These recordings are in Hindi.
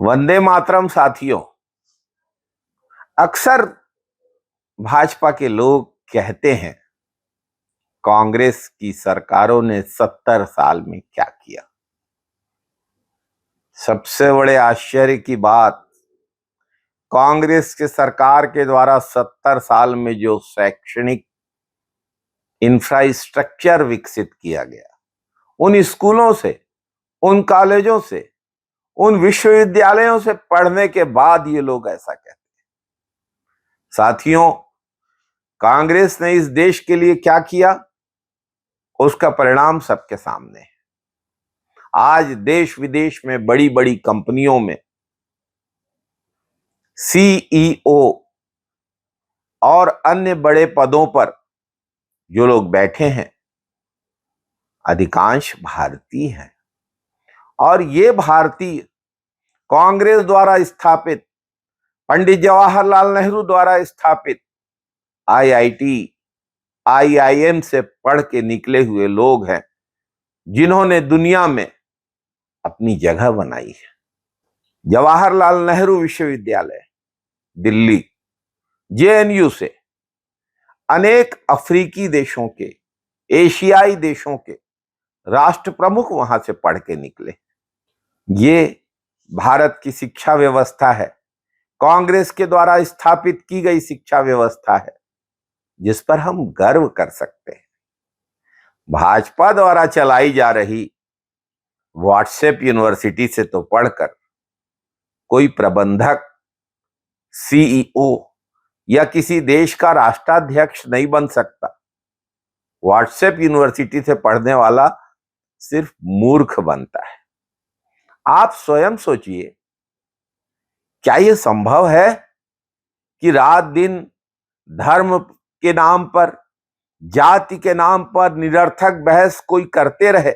वंदे मातरम साथियों। अक्सर भाजपा के लोग कहते हैं कांग्रेस की सरकारों ने 70 साल में क्या किया। सबसे बड़े आश्चर्य की बात, कांग्रेस के सरकार के द्वारा 70 साल में जो शैक्षणिक इंफ्रास्ट्रक्चर विकसित किया गया, उन स्कूलों से, उन कॉलेजों से, उन विश्वविद्यालयों से पढ़ने के बाद ये लोग ऐसा कहते हैं। साथियों, कांग्रेस ने इस देश के लिए क्या किया, उसका परिणाम सबके सामने है। आज देश विदेश में बड़ी बड़ी कंपनियों में सीईओ और अन्य बड़े पदों पर जो लोग बैठे हैं, अधिकांश भारतीय हैं। और ये भारतीय कांग्रेस द्वारा स्थापित, पंडित जवाहरलाल नेहरू द्वारा स्थापित आईआईटी, आईआईएम से पढ़ के निकले हुए लोग हैं, जिन्होंने दुनिया में अपनी जगह बनाई है। जवाहरलाल नेहरू विश्वविद्यालय दिल्ली, जेएनयू से अनेक अफ्रीकी देशों के, एशियाई देशों के राष्ट्र प्रमुख वहां से पढ़ के निकले। ये भारत की शिक्षा व्यवस्था है, कांग्रेस के द्वारा स्थापित की गई शिक्षा व्यवस्था है, जिस पर हम गर्व कर सकते हैं। भाजपा द्वारा चलाई जा रही व्हाट्सएप यूनिवर्सिटी से तो पढ़कर कोई प्रबंधक, सीईओ या किसी देश का राष्ट्राध्यक्ष नहीं बन सकता। व्हाट्सएप यूनिवर्सिटी से पढ़ने वाला सिर्फ मूर्ख बनता है। आप स्वयं सोचिए, क्या यह संभव है कि रात दिन धर्म के नाम पर, जाति के नाम पर निरर्थक बहस कोई करते रहे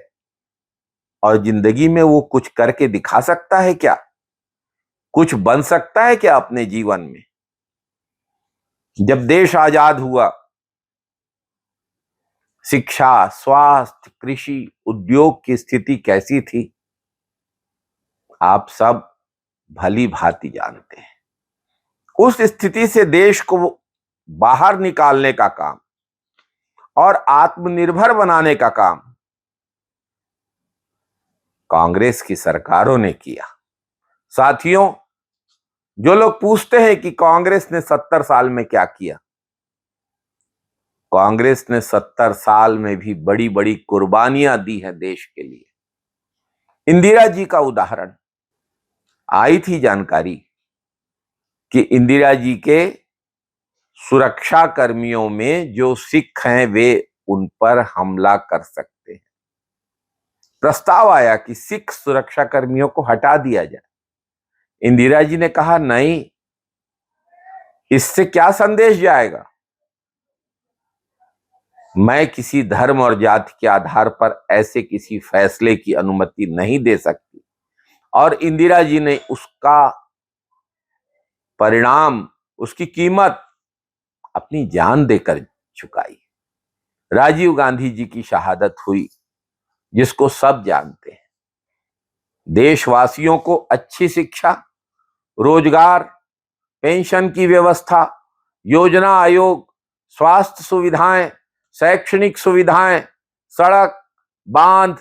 और जिंदगी में वो कुछ करके दिखा सकता है क्या? कुछ बन सकता है क्या अपने जीवन में? जब देश आजाद हुआ, शिक्षा, स्वास्थ्य, कृषि, उद्योग की स्थिति कैसी थी, आप सब भली भांति जानते हैं। उस स्थिति से देश को बाहर निकालने का काम और आत्मनिर्भर बनाने का काम कांग्रेस की सरकारों ने किया। साथियों, जो लोग पूछते हैं कि कांग्रेस ने 70 साल में क्या किया, कांग्रेस ने 70 साल में भी बड़ी बड़ी कुर्बानियां दी हैं देश के लिए। इंदिरा जी का उदाहरण, आई थी जानकारी कि इंदिरा जी के सुरक्षा कर्मियों में जो सिख हैं, वे उन पर हमला कर सकते हैं। प्रस्ताव आया कि सिख सुरक्षा कर्मियों को हटा दिया जाए। इंदिरा जी ने कहा, नहीं, इससे क्या संदेश जाएगा? मैं किसी धर्म और जाति के आधार पर ऐसे किसी फैसले की अनुमति नहीं दे सकती। और इंदिरा जी ने उसका परिणाम, उसकी कीमत अपनी जान देकर चुकाई। राजीव गांधी जी की शहादत हुई, जिसको सब जानते हैं। देशवासियों को अच्छी शिक्षा, रोजगार, पेंशन की व्यवस्था, योजना आयोग, स्वास्थ्य सुविधाएं, शैक्षणिक सुविधाएं, सड़क, बांध,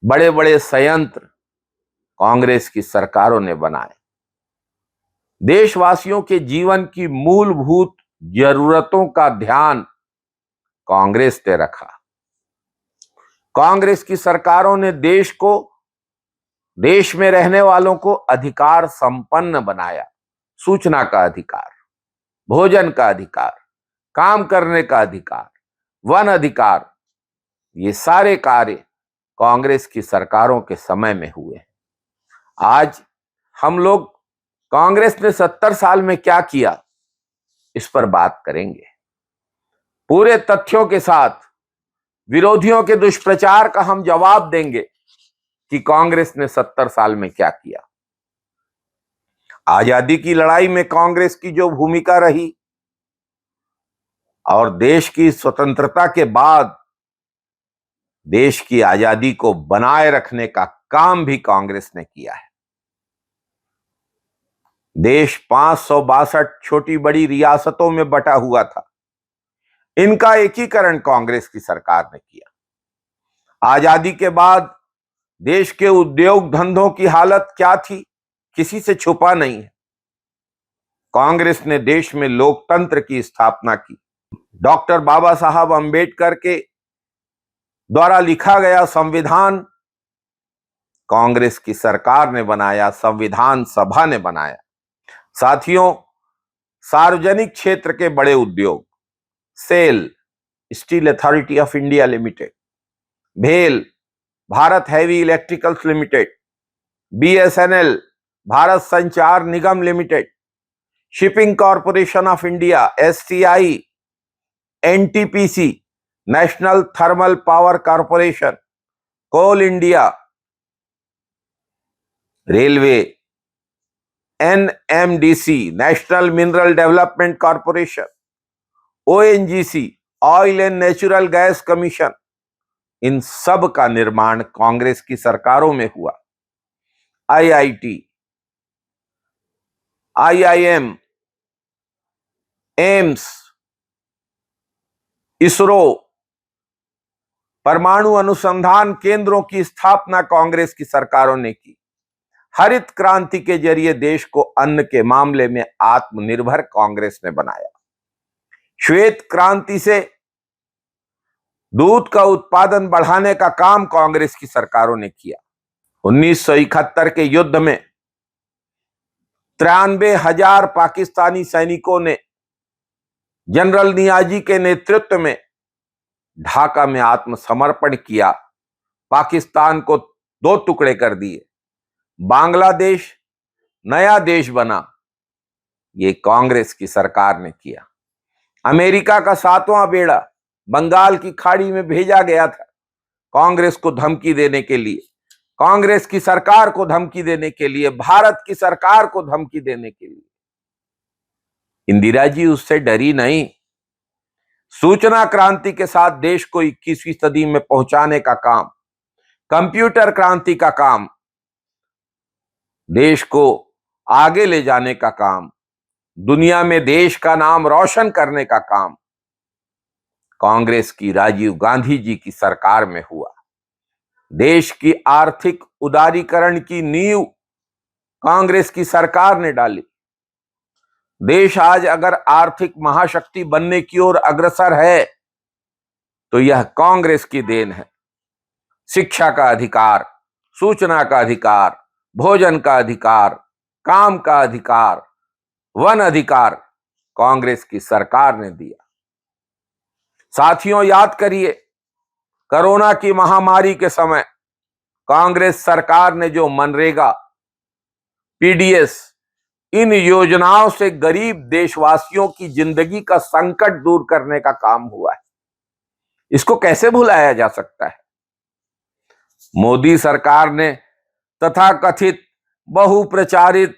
बड़े बड़े संयंत्र कांग्रेस की सरकारों ने बनाए। देशवासियों के जीवन की मूलभूत जरूरतों का ध्यान कांग्रेस ने रखा। कांग्रेस की सरकारों ने देश में रहने वालों को अधिकार संपन्न बनाया। सूचना का अधिकार, भोजन का अधिकार, काम करने का अधिकार, वन अधिकार, ये सारे कार्य कांग्रेस की सरकारों के समय में हुए। आज हम लोग कांग्रेस ने 70 साल में क्या किया, इस पर बात करेंगे। पूरे तथ्यों के साथ विरोधियों के दुष्प्रचार का हम जवाब देंगे कि कांग्रेस ने 70 साल में क्या किया। आजादी की लड़ाई में कांग्रेस की जो भूमिका रही और देश की स्वतंत्रता के बाद देश की आजादी को बनाए रखने का काम भी कांग्रेस ने किया है। देश 562 छोटी बड़ी रियासतों में बटा हुआ था। इनका एकीकरण कांग्रेस की सरकार ने किया। आजादी के बाद देश के उद्योग धंधों की हालत क्या थी, किसी से छुपा नहीं है। कांग्रेस ने देश में लोकतंत्र की स्थापना की। डॉक्टर बाबा साहब अंबेडकर के द्वारा लिखा गया संविधान कांग्रेस की सरकार ने बनाया, संविधान सभा ने बनाया। साथियों, सार्वजनिक क्षेत्र के बड़े उद्योग SAIL, steel authority of India limited, भेल, Bharat heavy electricals limited, BSNL, Bharat Sanchar Nigam limited, shipping corporation of India, SCI, NTPC, national thermal power corporation, coal India, railway, NMDC, national mineral development corporation, ONGC, oil and natural gas commission, इन सब का निर्माण कांग्रेस की सरकारों में हुआ। आईआईटी, आईआईएम, एम्स, इसरो, परमाणु अनुसंधान केंद्रों की स्थापना कांग्रेस की सरकारों ने की। हरित क्रांति के जरिए देश को अन्न के मामले में आत्मनिर्भर कांग्रेस ने बनाया। श्वेत क्रांति से दूध का उत्पादन बढ़ाने का काम कांग्रेस की सरकारों ने किया। 1971 के युद्ध में 93,000 पाकिस्तानी सैनिकों ने जनरल नियाजी के नेतृत्व में ढाका में आत्मसमर्पण किया, पाकिस्तान को 2 टुकड़े कर दिए, बांग्लादेश नया देश बना। ये कांग्रेस की सरकार ने किया। अमेरिका का 7वां बेड़ा बंगाल की खाड़ी में भेजा गया था कांग्रेस को धमकी देने के लिए, कांग्रेस की सरकार को धमकी देने के लिए, भारत की सरकार को धमकी देने के लिए। इंदिरा जी उससे डरी नहीं। सूचना क्रांति के साथ देश को 21वीं सदी में पहुंचाने का काम, कंप्यूटर क्रांति का काम, देश को आगे ले जाने का काम, दुनिया में देश का नाम रोशन करने का काम कांग्रेस की राजीव गांधी जी की सरकार में हुआ। देश की आर्थिक उदारीकरण की नींव कांग्रेस की सरकार ने डाली। देश आज अगर आर्थिक महाशक्ति बनने की ओर अग्रसर है तो यह कांग्रेस की देन है। शिक्षा का अधिकार, सूचना का अधिकार, भोजन का अधिकार, काम का अधिकार, वन अधिकार कांग्रेस की सरकार ने दिया। साथियों, याद करिए, कोरोना की महामारी के समय कांग्रेस सरकार ने जो मनरेगा, पीडीएस, इन योजनाओं से गरीब देशवासियों की जिंदगी का संकट दूर करने का काम हुआ है। इसको कैसे भुलाया जा सकता है? मोदी सरकार ने तथाकथित बहुप्रचारित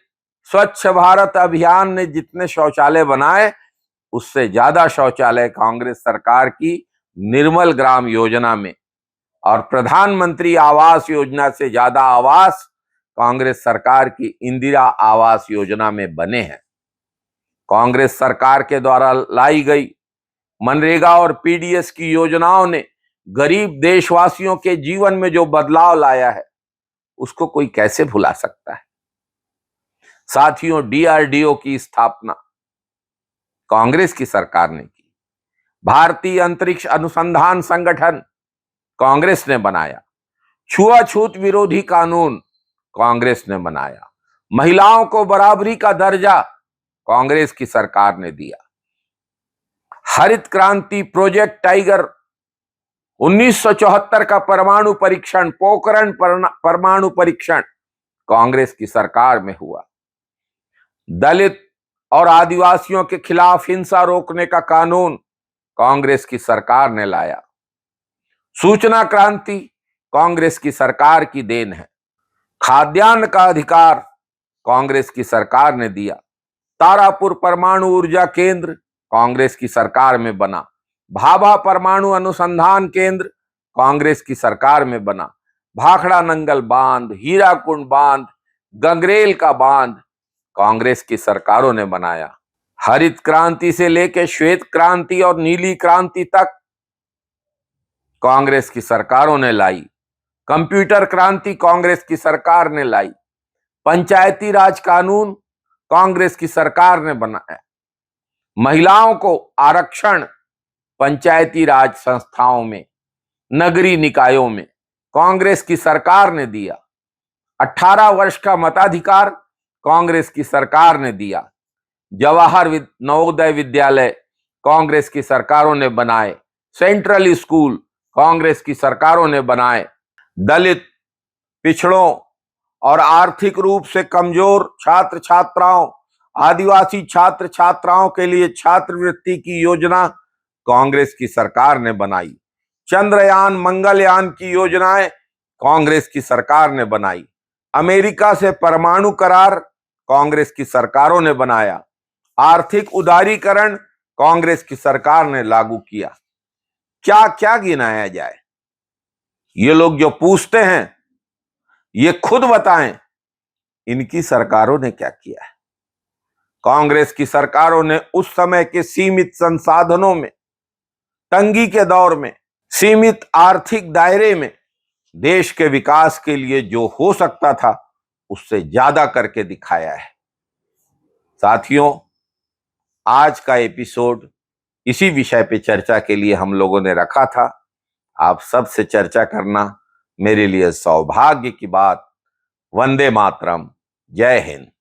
स्वच्छ भारत अभियान ने जितने शौचालय बनाए, उससे ज्यादा शौचालय कांग्रेस सरकार की निर्मल ग्राम योजना में और प्रधानमंत्री आवास योजना से ज्यादा आवास कांग्रेस सरकार की इंदिरा आवास योजना में बने हैं। कांग्रेस सरकार के द्वारा लाई गई मनरेगा और पीडीएस की योजनाओं ने गरीब देशवासियों के जीवन में जो बदलाव लाया है, उसको कोई कैसे भुला सकता है? साथियों, डीआरडीओ की स्थापना कांग्रेस की सरकार ने की। भारतीय अंतरिक्ष अनुसंधान संगठन कांग्रेस ने बनाया। छुआछूत विरोधी कानून कांग्रेस ने बनाया। महिलाओं को बराबरी का दर्जा कांग्रेस की सरकार ने दिया। हरित क्रांति प्रोजेक्ट टाइगर 1974 का परमाणु परीक्षण, पोखरण परमाणु परीक्षण कांग्रेस की सरकार में हुआ। दलित और आदिवासियों के खिलाफ हिंसा रोकने का कानून कांग्रेस की सरकार ने लाया। सूचना क्रांति कांग्रेस की सरकार की देन है। खाद्यान्न का अधिकार कांग्रेस की सरकार ने दिया। तारापुर परमाणु ऊर्जा केंद्र कांग्रेस की सरकार में बना। भाभा परमाणु अनुसंधान केंद्र कांग्रेस की सरकार में बना। भाखड़ा नंगल बांध, हीराकुंड बांध, गंगरेल का बांध कांग्रेस की सरकारों ने बनाया। हरित क्रांति से लेकर श्वेत क्रांति और नीली क्रांति तक कांग्रेस की सरकारों ने लाई। कंप्यूटर क्रांति कांग्रेस की सरकार ने लाई। पंचायती राज कानून कांग्रेस की सरकार ने बनाया। महिलाओं को आरक्षण पंचायती राज संस्थाओं में, नगरीय निकायों में कांग्रेस की सरकार ने दिया। 18 वर्ष का मताधिकार कांग्रेस की सरकार ने दिया। जवाहर नवोदय विद्यालय कांग्रेस की सरकारों ने बनाए। सेंट्रल स्कूल कांग्रेस की सरकारों ने बनाए। दलित, पिछड़ों और आर्थिक रूप से कमजोर छात्र छात्राओं, आदिवासी छात्र छात्राओं के लिए छात्रवृत्ति की योजना कांग्रेस की सरकार ने बनाई। चंद्रयान, मंगलयान की योजनाएं कांग्रेस की सरकार ने बनाई। अमेरिका से परमाणु करार कांग्रेस की सरकारों ने बनाया। आर्थिक उदारीकरण कांग्रेस की सरकार ने लागू किया। क्या क्या गिनाया जाए? ये लोग जो पूछते हैं, ये खुद बताएं इनकी सरकारों ने क्या किया है। कांग्रेस की सरकारों ने उस समय के सीमित संसाधनों में, तंगी के दौर में, सीमित आर्थिक दायरे में देश के विकास के लिए जो हो सकता था उससे ज्यादा करके दिखाया है। साथियों, आज का एपिसोड इसी विषय पे चर्चा के लिए हम लोगों ने रखा था। आप सबसे चर्चा करना मेरे लिए सौभाग्य की बात। वंदे मातरम। जय हिंद।